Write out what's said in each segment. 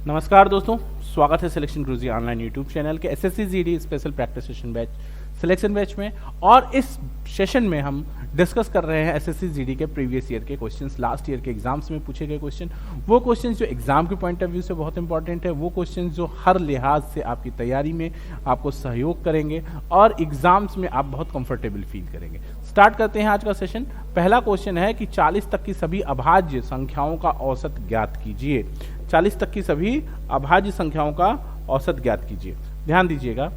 नमस्कार दोस्तों, स्वागत है सिलेक्शन गुरुजी ऑनलाइन यूट्यूब चैनल के SSC GD special practice session batch selection batch में। और इस सेशन में हम डिस्कस कर रहे हैं एसएससी जीडी के प्रीवियस ईयर के क्वेश्चंस, लास्ट ईयर के एग्जाम्स में पूछे गए क्वेश्चन, वो क्वेश्चंस जो एग्जाम के पॉइंट ऑफ व्यू से बहुत इंपॉर्टेंट है, वो क्वेश्चंस जो हर लिहाज से आपकी तैयारी में आपको सहयोग करेंगे और एग्जाम्स में आप बहुत कंफर्टेबल फील करेंगे। स्टार्ट करते हैं आज का सेशन। पहला क्वेश्चन है कि 40 तक की सभी अभाज्य संख्याओं का औसत ज्ञात कीजिए। 40 तक की सभी अभाज्य संख्याओं का औसत ज्ञात कीजिए। ध्यान दीजिएगा,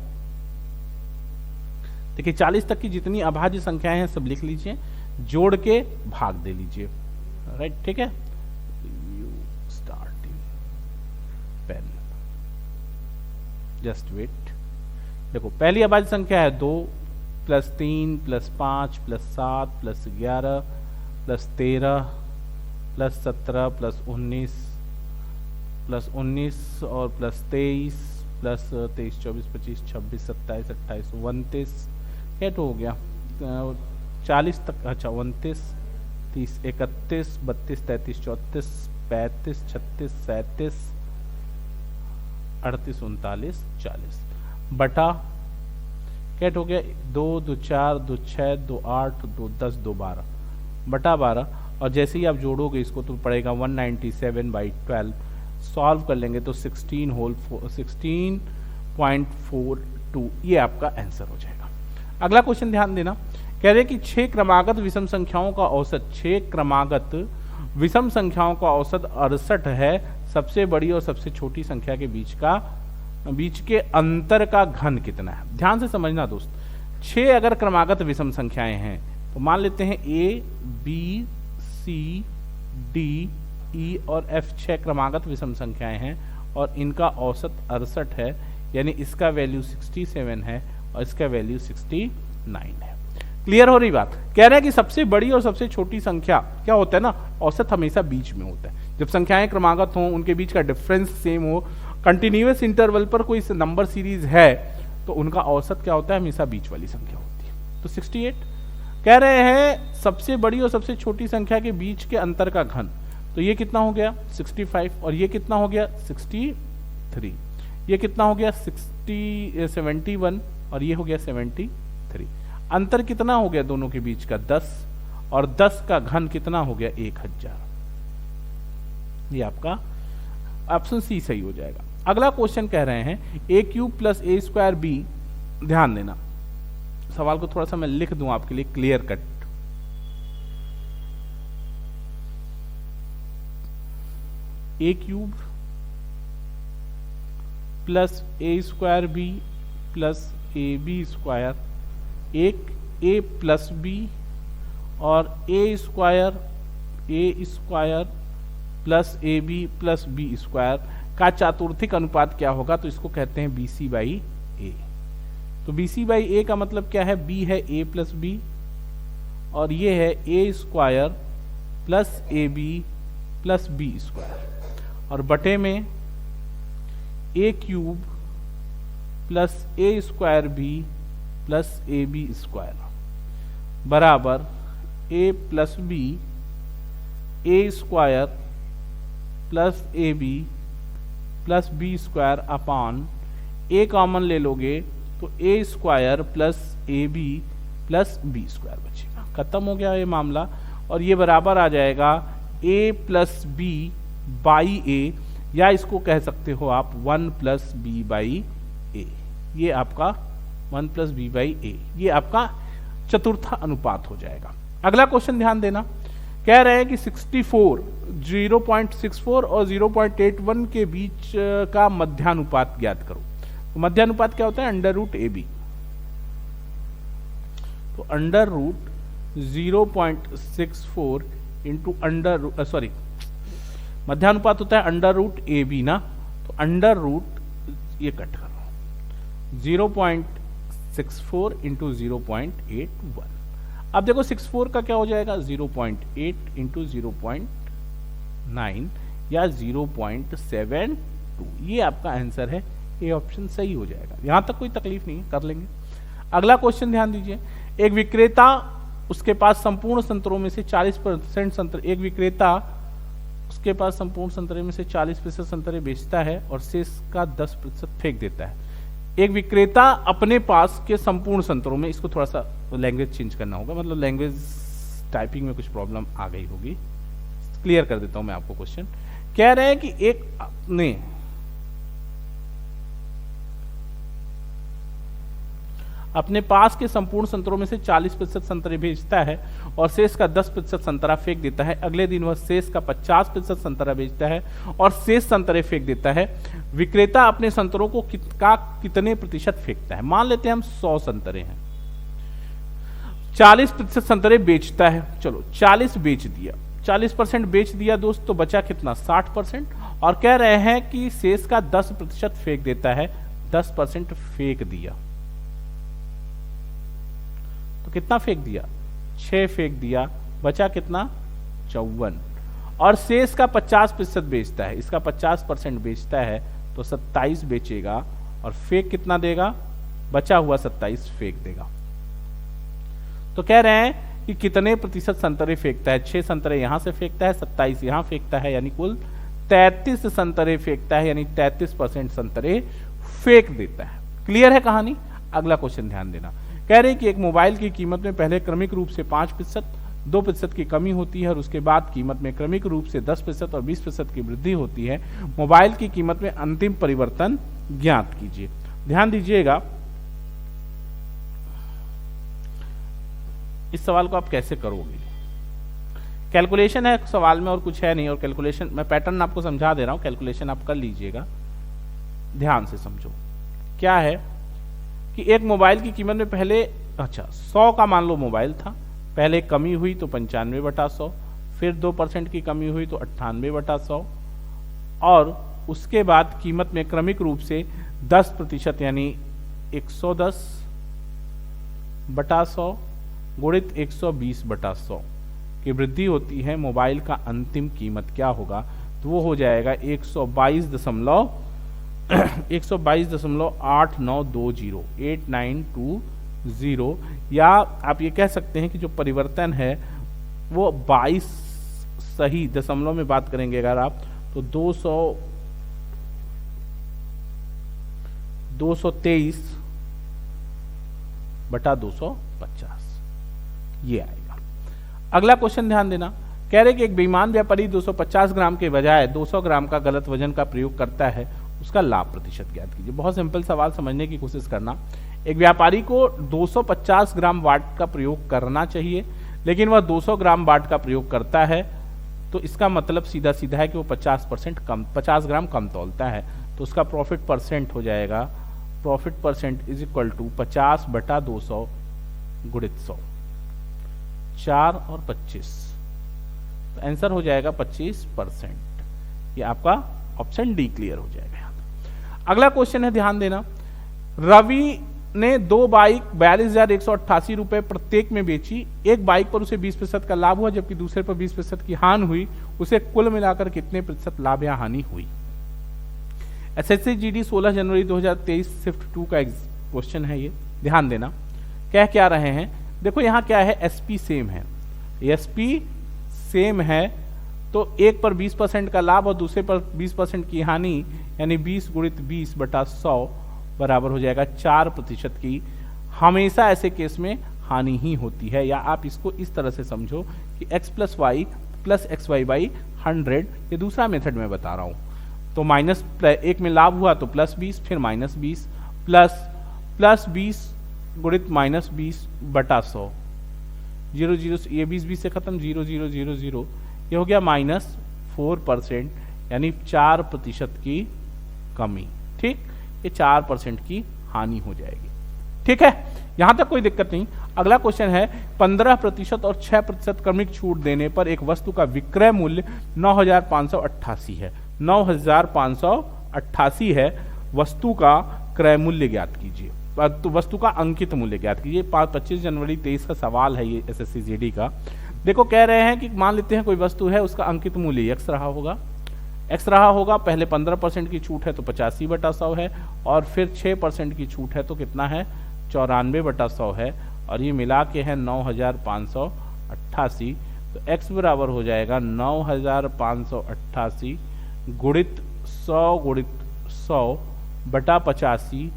देखिए 40 तक की जितनी अभाज्य संख्याएं हैं सब लिख लीजिए, जोड़ के भाग दे लीजिए। राइट, ठीक है। You starting pen, just wait. देखो पहली अभाज्य संख्या है 2 + 3 + 5 + 7 + 11 + 13 + 17 + 19 +19 और +23 +23 24 25 26 27 28 29 कैट हो गया 40 तक। अच्छा 29 30 31 32 33 34 35 36 37 38 39 40 बटा कैट हो गया 2 2 4 2 6 2 8 2 10 2 12 बटा 12। और जैसे ही आप जोड़ोगे इसको तो पड़ेगा 197/12। सॉल्व कर लेंगे तो 16.42 ये आपका आंसर हो जाएगा। अगला क्वेश्चन ध्यान देना, कह रहे कि 6 क्रमागत विषम संख्याओं का औसत 6 क्रमागत विषम संख्याओं का औसत 68 है। सबसे बड़ी और सबसे छोटी संख्या के बीच के अंतर का घन कितना है। ध्यान से समझना दोस्त, 6 अगर क्रमागत विषम संख्याएं हैं तो मान लेते हैं A B C D E और F 6 क्रमागत विषम संख्याएं हैं और इनका औसत 68 है, यानी इसका वैल्यू 67 है और इसका वैल्यू 69 है। क्लियर हो रही बात। कह रहे हैं कि सबसे बड़ी और सबसे छोटी संख्या क्या होता है ना, औसत हमेशा बीच में होता है। जब संख्याएं क्रमागत हों, उनके बीच का डिफरेंस सेम हो, कंटिन्यूअस इंटरवल पर कोई नंबर सीरीज है तो उनका औसत क्या होता है, हमेशा बीच वाली संख्या होती है। तो 68 कह रहे हैं सबसे बड़ी और सबसे छोटी संख्या के बीच के अंतर का घन, तो ये कितना हो गया 65 और ये कितना हो गया 63, ये कितना हो गया 71 और ये हो गया 73। अंतर कितना हो गया दोनों के बीच का 10 और 10 का घन कितना हो गया 1000। ये आपका ऑप्शन सी सही हो जाएगा। अगला क्वेश्चन कह रहे हैं a³ + a² b। ध्यान देना, सवाल को थोड़ा सा मैं लिख दूं आपके लिए clear cut. a³ + a² b + ab², एक a + b और a² + ab + b² का चातुर्थिक अनुपात क्या होगा, तो इसको कहते हैं BC/A। तो BC/A का मतलब क्या है, b है a + b और ये है a² + ab + b² और बटे में a³ + a² b + ab² बराबर a + b a² + ab + b² upon a common ले लोगे तो a² + ab + b² बचेगा। खत्म हो गया ये मामला और ये बराबर आ जाएगा a + b/a, या इसको कह सकते हो आप 1 + b/a। ये आपका 1 + b/a, ये आपका चतुर्थ अनुपात हो जाएगा। अगला क्वेश्चन ध्यान देना, कह रहे हैं कि 64 0.64 और 0.81 के बीच का मध्यानुपात ज्ञात करो। तो मध्यानुपात क्या होता है, √AB। तो √0.64 इंटू मध्यानुपात होता है √AB ना, तो ये कट करो 0.64 इंटू 0.81। अब देखो 64 का क्या हो जाएगा 0.8 इंटू 0.9 या 0.72। ये आपका आंसर है, ये ऑप्शन सही हो जाएगा। यहां तक कोई तकलीफ नहीं है, कर लेंगे। अगला क्वेश्चन ध्यान दीजिए, एक विक्रेता उसके पास संपूर्ण संतरों में से 40% संतर, एक विक्रेता उसके पास संपूर्ण संतरे में से 40% संतरे बेचता है और शेष का 10% फेंक देता है। एक विक्रेता अपने पास के संपूर्ण संतरों में, इसको थोड़ा सा लैंग्वेज चेंज करना होगा, मतलब लैंग्वेज टाइपिंग में कुछ प्रॉब्लम आ गई होगी, क्लियर कर देता हूं मैं आपको क्वेश्चन। कह रहे हैं कि एक ने अपने पास के संपूर्ण संतरों में से 40% संतरे बेचता है और शेष का 10% संतरा फेंक देता है। अगले दिन वह शेष का 50% संतरा बेचता है और शेष संतरे फेंक देता है। विक्रेता अपने संतरों को कितने प्रतिशत फेंकता है? मान लेते हैं हम 100 संतरे हैं, 40% संतरे बेचता है, चलो 40 बेच दिया, 40% बेच दिया दोस्त, तो बचा कितना? 60%। और कह रहे हैं कि शेष का 10% फेंक देता है, 10% फेंक दिया, तो कितना फेंक दिया? 6 फेंक दिया, बचा कितना? 54। और शेष का 50% बेचता है, इसका 50% बेचता है तो 27 बेचेगा और फेंक कितना देगा? बचा हुआ 27 फेंक देगा। तो कह रहे हैं कि कितने प्रतिशत संतरे फेंकता है? 6 संतरे यहां से फेंकता है, 27 यहां फेंकता है, यानी कुल 33 संतरे फेंकता है, यानी 33% संतरे फेंक देता है। क्लियर है कहानी? अगला क्वेश्चन ध्यान देना। कह रहे हैं कि एक मोबाइल की कीमत में पहले क्रमिक रूप से 5%, 2% की कमी होती है और उसके बाद कीमत में क्रमिक रूप से 10% और 20% की वृद्धि होती है। मोबाइल की कीमत में अंतिम परिवर्तन ज्ञात कीजिए। ध्यान दीजिएगा, इस सवाल को आप कैसे करोगे? कैलकुलेशन है सवाल में और कुछ है नहीं, और कैलकुलेशन मैं पैटर्न आपको समझा दे रहा हूं, कैलकुलेशन आप कर लीजिएगा, ध्यान से समझो। क्या है कि एक मोबाइल की कीमत में पहले 100 का मान लो मोबाइल था, पहले कमी हुई तो 95/100, फिर 2% की कमी हुई तो 98/100, और उसके बाद कीमत में क्रमिक रूप से 10% यानी 110/100 गुणित 120/100 की वृद्धि होती है। मोबाइल का अंतिम कीमत क्या होगा? तो वो हो जाएगा 122.8920 8920, या आप ये कह सकते हैं कि जो परिवर्तन है वो 22 सही दशमलव में बात करेंगे अगर आप, तो 223/250 ये आएगा। अगला क्वेश्चन ध्यान देना। कह रहे कि एक बेईमान व्यापारी 250 ग्राम के बजाय 200 ग्राम का गलत वजन का प्रयोग करता है, उसका लाभ प्रतिशत ज्ञात कीजिए। बहुत सिंपल सवाल, समझने की कोशिश करना। एक व्यापारी को 250 ग्राम वाट का प्रयोग करना चाहिए, लेकिन वह 200 ग्राम वाट का प्रयोग करता है, तो इसका मतलब सीधा सीधा है कि वो 50 ग्राम कम तौलता है, तो उसका प्रॉफिट परसेंट हो जाएगा, profit percent is equal to 50/200 गुणित 100, 4 और 25, तो आंसर हो जाएगा 25%। ये आपका ऑप्शन डी क्लियर हो जाएगा। अगला क्वेश्चन है, ध्यान देना। रवि ने 2 बाइक 42,188 रुपए प्रत्येक में बेची। एक बाइक पर उसे 20% का लाभ हुआ, जबकि दूसरे पर 20% की हानि हुई। उसे कुल मिलाकर कितने प्रतिशत लाभ या हानि हुई? एसएससी जीडी 16 जनवरी 2023 शिफ्ट 2 का क्वेश्चन है ये, ध्यान देना। क्या रहे हैं? देखो यहाँ क्या है, एसपी सेम है, एसपी सेम है, तो एक पर 20% का लाभ और दूसरे पर 20% की हानि, यानी 20 गुणित 20/100 बराबर हो जाएगा 4% की। हमेशा ऐसे केस में हानि ही होती है, या आप इसको इस तरह से समझो कि x + y + xy/100, ये दूसरा मेथड में बता रहा हूं। तो माइनस एक में लाभ हुआ तो +20, फिर -20 +20 गुणित -20/100, 0 0 ये 20 से खत्म, 0 0 0 0, ये हो गया -4%, यानी 4% की कमी। ठीक, ये 4% की हानि हो जाएगी। ठीक है, यहां तक कोई दिक्कत नहीं। अगला क्वेश्चन है, 15% और 6% क्रमिक छूट देने पर एक वस्तु का विक्रय मूल्य 9,588 है। 9,588 है, वस्तु का क्रय मूल्य ज्ञात कीजिए, तो वस्तु का अंकित मूल्य ज्ञात कीजिए। 25 जनवरी 23 का सवाल है ये एसएससी जीडी का। देखो कह रहे हैं कि मान लेते हैं कोई वस्तु है, उसका अंकित मूल्य x रहा होगा, पहले 15% की छूट है तो 85/100 है, और फिर 6% की छूट है तो कितना है, 94/100 है, और ये मिला के है 9,588। तो तो x बराबर हो जाएगा 9588 गुणित 100 बटा 85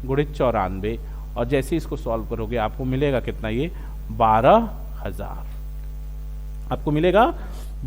गुणित 94, और जैसे इसको सॉल्व करोगे आपको मिलेगा कितना, ये 12,000, आपको मिलेगा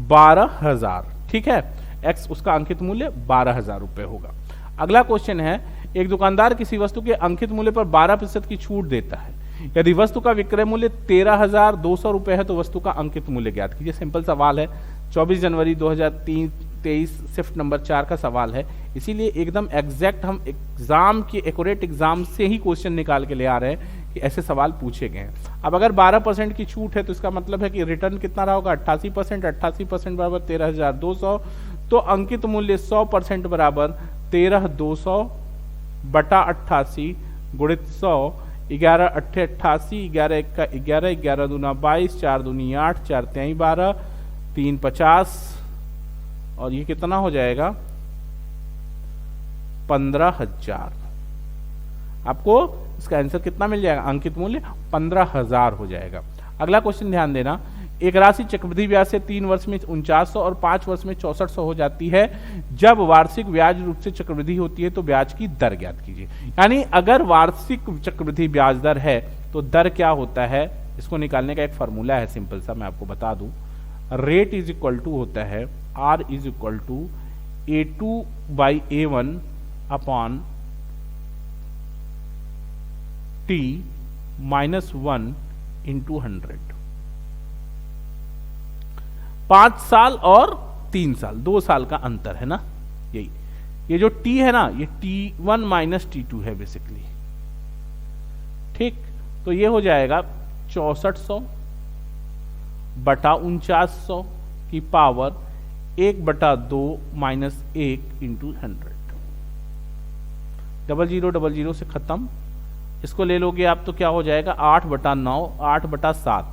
12,000। ठीक है, x उसका अंकित मूल्य 12,000 रुपये होगा। अगला क्वेश्चन है, एक दुकानदार किसी वस्तु के अंकित मूल्य पर 12% की छूट देता है। यदि वस्तु का विक्रय मूल्य 13,200 रुपये है तो वस्तु का अंकित मूल्य ज्ञात कीजिए। सिंपल सवाल है, 24 जनवरी 2023 शिफ्ट नंबर 4 का सवाल है, इसीलिए एकदम एग्जैक्ट हम एग्जाम की एक्यूरेट एग्जाम से ही क्वेश्चन निकाल के ले आ रहे हैं कि ऐसे सवाल पूछे गए हैं। अब अगर 12% की छूट है तो इसका मतलब है कि रिटर्न कितना रहा होगा, 88%, 88% बराबर 13,200, तो अंकित मूल्य 100% बराबर 13,200 बटा 88 गुणित 100, 11 अट्ठे 88, 11 एक का 11, 11 दूना 22, 4 दूनी 8, 4 तेई 12, 3 50, और ये कितना हो जाएगा 15,000। आपको इसका आंसर कितना मिल जाएगा, अंकित मूल्य 15,000 हो जाएगा। अगला क्वेश्चन ध्यान देना, एक राशि चक्रवृद्धि ब्याज से 3 वर्ष में 4900 और 5 वर्ष में 6400 हो जाती है। जब वार्षिक ब्याज रूप से चक्रवृद्धि होती है तो ब्याज की दर ज्ञात कीजिए। यानी अगर वार्षिक चक्रवृद्धि ब्याज दर है तो दर क्या होता है, इसको निकालने का एक फॉर्मूला है सिंपल सा, मैं आपको बता दूं। रेट इज इक्वल टू होता है R is equal to A2/A1 upon T -1 into 100। 5 साल और 3 साल, 2 साल का अंतर है ना, यही ये जो T है ना, ये T1 माइनस T2 है बेसिकली। ठीक, तो ये हो जाएगा 6400 बटा 4900 की पावर 1/2 -1 इंटू 100। 0000 से खत्म, इसको ले लोगे आप तो क्या हो जाएगा 8/9, 8/7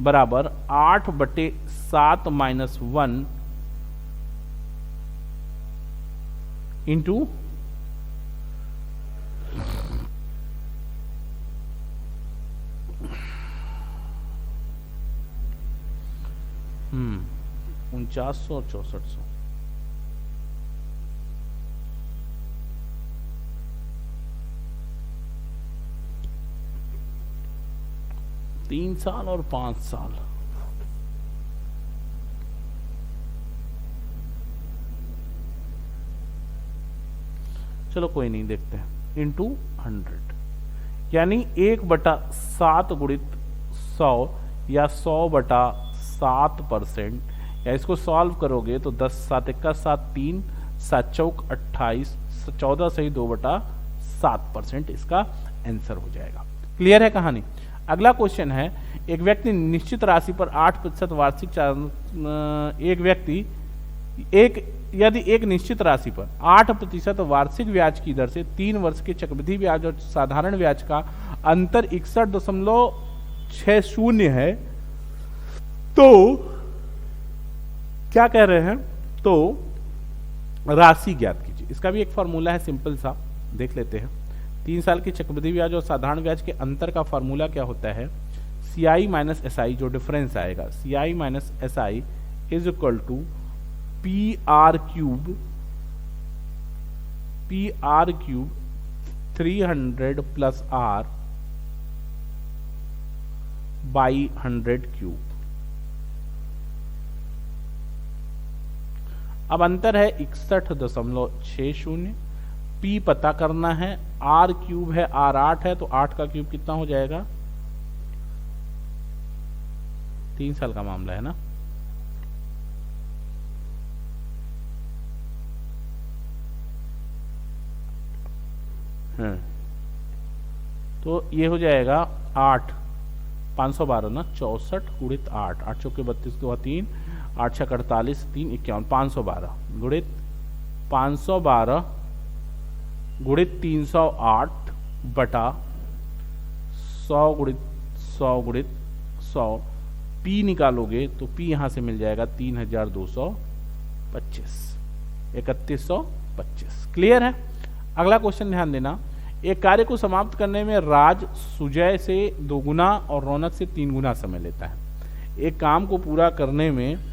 बराबर 8/7 -1 इंटू 4900 और 6400। तीन साल और 5 साल, चलो कोई नहीं, देखते हैं, इंटू 100, यानी 1/7 गुणित 100 या 100/7%, या इसको सॉल्व करोगे तो 10 7 1 7 3 7 चौक 28, 14 सही 2/7% इसका आंसर हो जाएगा। क्लियर है कहानी। अगला क्वेश्चन है, एक व्यक्ति निश्चित राशि पर 8% वार्षिक यदि एक निश्चित राशि पर 8% वार्षिक ब्याज की दर से 3 वर्ष के चक्रवृद्धि ब्याज और साधारण ब्याज का अंतर 61.60 है, तो क्या कह रहे हैं, तो राशि ज्ञात कीजिए। इसका भी एक फॉर्मूला है सिंपल सा, देख लेते हैं। 3 साल की चक्रवृद्धि ब्याज और साधारण ब्याज के अंतर का फॉर्मूला क्या होता है, CI माइनस SI, जो डिफरेंस आएगा CI minus SI is equal to PR cube 300 plus R by 100 cube. अब अंतर है 61.60, P पता करना है, R क्यूब है, R 8 है, तो 8 का क्यूब कितना हो जाएगा, 3 साल का मामला है ना, तो ये हो जाएगा 8 512 ना, 64 गुणित 8, 8 चौके 32 2 3, 8 6 48 3 51, 512 गुणित 512 गुणित 308 बटा 100 गुणित 100 गुणित 100, P निकालोगे तो P यहां से मिल जाएगा 3225, 3125। क्लियर है। अगला क्वेश्चन ध्यान देना, एक कार्य को समाप्त करने में राज सुजय से 2 गुना और रौनक से 3 गुना समय लेता है। एक काम को पूरा करने में